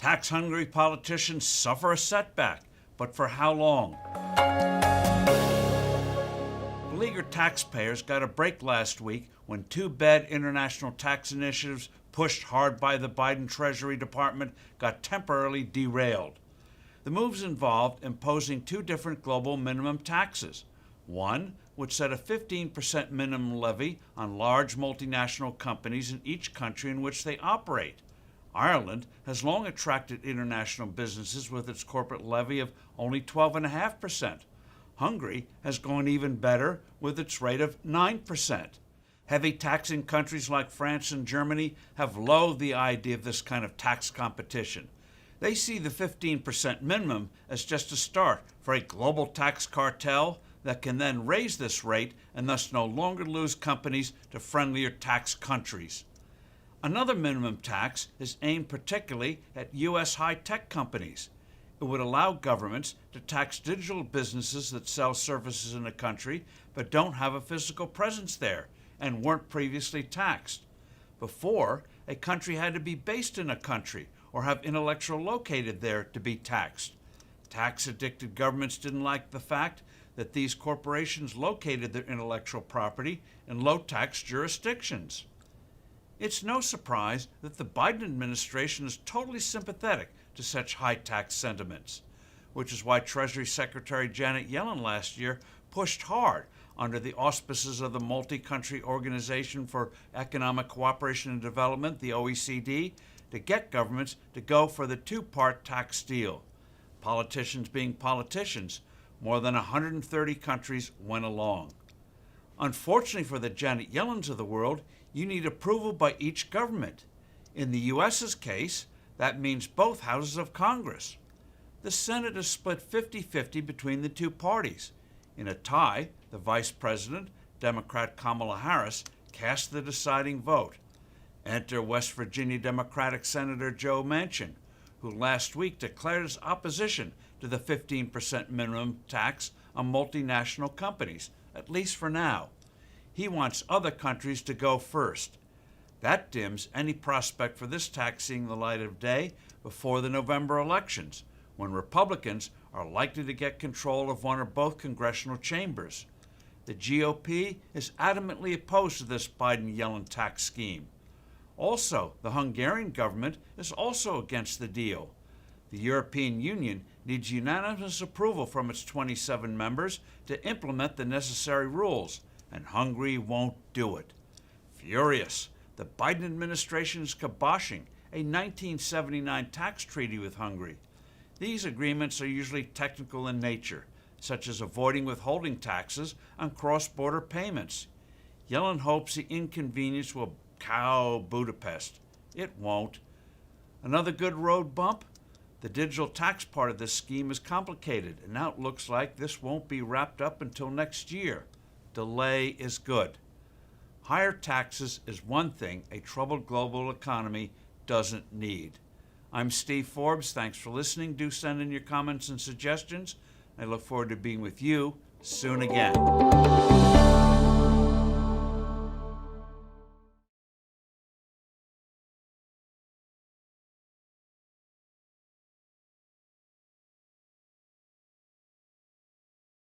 Tax-hungry politicians suffer a setback, but for how long? Beleaguered taxpayers got a break last week when two bad international tax initiatives pushed hard by the Biden Treasury Department got temporarily derailed. The moves involved imposing two different global minimum taxes. One would set a 15% minimum levy on large multinational companies in each country in which they operate. Ireland has long attracted international businesses with its corporate levy of only 12.5%. Hungary has gone even better with its rate of 9%. Heavy taxing countries like France and Germany have loathed the idea of this kind of tax competition. They see the 15% minimum as just a start for a global tax cartel that can then raise this rate and thus no longer lose companies to friendlier tax countries. Another minimum tax is aimed particularly at U.S. high-tech companies. It would allow governments to tax digital businesses that sell services in a country but don't have a physical presence there and weren't previously taxed. Before, a country had to be based in a country or have intellectual located there to be taxed. Tax-addicted governments didn't like the fact that these corporations located their intellectual property in low-tax jurisdictions. It's no surprise that the Biden administration is totally sympathetic to such high-tax sentiments, which is why Treasury Secretary Janet Yellen last year pushed hard under the auspices of the Multi-Country Organization for Economic Cooperation and Development, the OECD, to get governments to go for the two-part tax deal. Politicians being politicians, more than 130 countries went along. Unfortunately for the Janet Yellens of the world, you need approval by each government. In the U.S.'s case, that means both houses of Congress. The Senate is split 50-50 between the two parties. In a tie, the Vice President, Democrat Kamala Harris, cast the deciding vote. Enter West Virginia Democratic Senator Joe Manchin, who last week declared his opposition to the 15% minimum tax on multinational companies, at least for now. He wants other countries to go first. That dims any prospect for this tax seeing the light of day before the November elections, when Republicans are likely to get control of one or both congressional chambers. The GOP is adamantly opposed to this Biden-Yellen tax scheme. Also, the Hungarian government is also against the deal. The European Union needs unanimous approval from its 27 members to implement the necessary rules, and Hungary won't do it. Furious, the Biden administration is kiboshing a 1979 tax treaty with Hungary. These agreements are usually technical in nature, such as avoiding withholding taxes on cross-border payments. Yellen hopes the inconvenience will cow Budapest. It won't. Another good road bump? The digital tax part of this scheme is complicated, and now it looks like this won't be wrapped up until next year. Delay is good. Higher taxes is one thing a troubled global economy doesn't need. I'm Steve Forbes. Thanks for listening. Do send in your comments and suggestions. I look forward to being with you soon again.